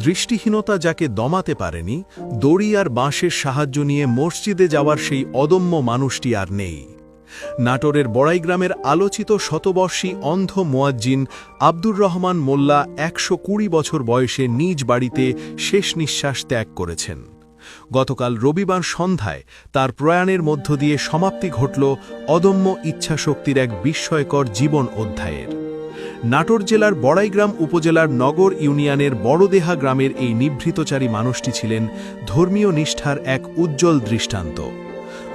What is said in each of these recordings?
দৃষ্টিহীনতা যাকে দমাতে পারেনি, দড়ি আর বাঁশের সাহায্য নিয়ে মসজিদে যাওয়ার সেই অদম্য মানুষটি আর নেই। নাটোরের বড়াইগ্রামের আলোচিত শতবর্ষী অন্ধ মুয়াজ্জিন আব্দুর রহমান মোল্লা ১২০ বছর বয়সে নিজ বাড়িতে শেষ নিঃশ্বাস ত্যাগ করেছেন। গতকাল রবিবার সন্ধ্যায় তার প্রয়াণের মধ্য দিয়ে সমাপ্তি ঘটল অদম্য ইচ্ছাশক্তির এক বিস্ময়কর জীবন অধ্যায়ের। নাটোর জেলার বড়াইগ্রাম উপজেলার নগর ইউনিয়নের বড়দেহা গ্রামের এই নিভৃতচারী মানুষটি ছিলেন ধর্মীয় নিষ্ঠার এক উজ্জ্বল দৃষ্টান্ত।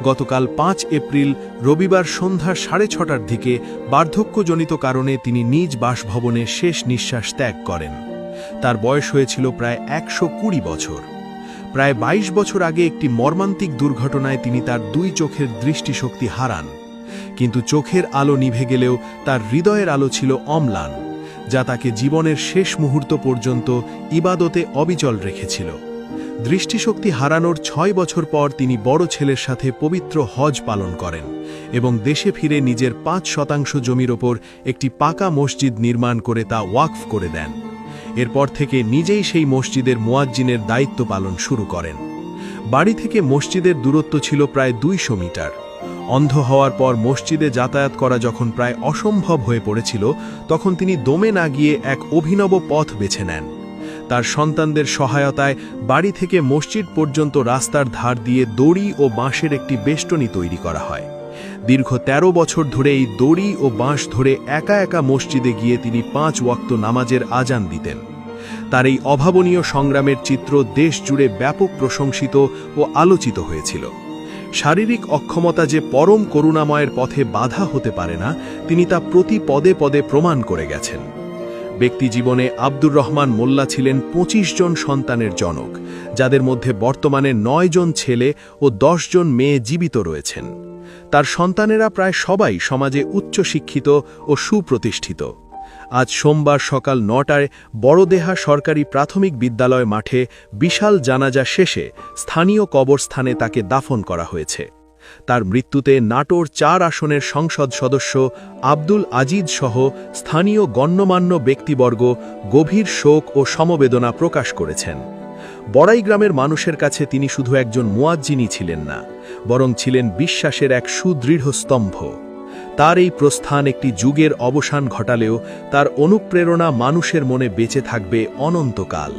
গতকাল ৫ এপ্রিল রবিবার সন্ধ্যা ৬:৩০টার দিকে বার্ধক্যজনিত কারণে তিনি নিজ বাসভবনে শেষ নিঃশ্বাস ত্যাগ করেন। তার বয়স হয়েছিল প্রায় ১২০ বছর। প্রায় ২২ বছর আগে একটি মর্মান্তিক দুর্ঘটনায় তিনি তার দুই চোখের দৃষ্টিশক্তি হারান। কিন্তু চোখের আলো নিভে গেলেও তার হৃদয়ের আলো ছিল অম্লান, যা তাকে জীবনের শেষ মুহূর্ত পর্যন্ত ইবাদতে অবিচল রেখেছিল। দৃষ্টিশক্তি হারানোর ৬ বছর পর তিনি বড় ছেলের সাথে পবিত্র হজ পালন করেন এবং দেশে ফিরে নিজের ৫% জমির ওপর একটি পাকা মসজিদ নির্মাণ করে তা ওয়াকফ করে দেন। এরপর থেকে নিজেই সেই মসজিদের মুয়াজ্জিনের দায়িত্ব পালন শুরু করেন। বাড়ি থেকে মসজিদের দূরত্ব ছিল প্রায় ২০০ মিটার। অন্ধ হওয়ার পর মসজিদে যাতায়াত করা যখন প্রায় অসম্ভব হয়ে পড়েছিল, তখন তিনি দমে না গিয়ে এক অভিনব পথ বেছে নেন। তার সন্তানদের সহায়তায় বাড়ি থেকে মসজিদ পর্যন্ত রাস্তার ধার দিয়ে দড়ি ও বাঁশের একটি বেষ্টনী তৈরি করা হয়। দীর্ঘ ১৩ বছর ধরে এই দড়ি ও বাঁশ ধরে একা একা মসজিদে গিয়ে তিনি ৫ ওয়াক্ত নামাজের আজান দিতেন। তার এই অভাবনীয় সংগ্রামের চিত্র দেশ জুড়ে ব্যাপক প্রশংসিত ও আলোচিত হয়েছিল। শারীরিক অক্ষমতা যে পরম করুণাময়ের পথে বাধা হতে পারে না, তিনি তা প্রতি পদে পদে প্রমাণ করে গেছেন। ব্যক্তিজীবনে আব্দুর রহমান মোল্লা ছিলেন ২৫ জন সন্তানের জনক, যাদের মধ্যে বর্তমানে ৯ জন ছেলে ও ১০ জন মেয়ে জীবিত রয়েছেন। তার সন্তানেরা প্রায় সবাই সমাজে উচ্চশিক্ষিত ও সুপ্রতিষ্ঠিত। আজ সোমবার সকাল ৯টায় বড়দেহা সরকারি প্রাথমিক বিদ্যালয় মাঠে বিশাল জানাজা শেষে স্থানীয় কবরস্থানে তাকে দাফন করা হয়েছে। তার মৃত্যুতে নাটোর ৪ আসনের সংসদ সদস্য আব্দুল আজিজ সহ স্থানীয় গণ্যমান্য ব্যক্তিবর্গ গভীর শোক ও সমবেদনা প্রকাশ করেছেন। বড়াইগ্রামের মানুষের কাছে তিনি শুধু একজন মুয়াজ্জিনই ছিলেন না, বরং ছিলেন বিশ্বাসের এক সুদৃঢ় স্তম্ভ। তার এই প্রস্থান একটি যুগের অবসান ঘটালেও তার অনুপ্রেরণা মানুষের মনে বেঁচে থাকবে অনন্তকাল।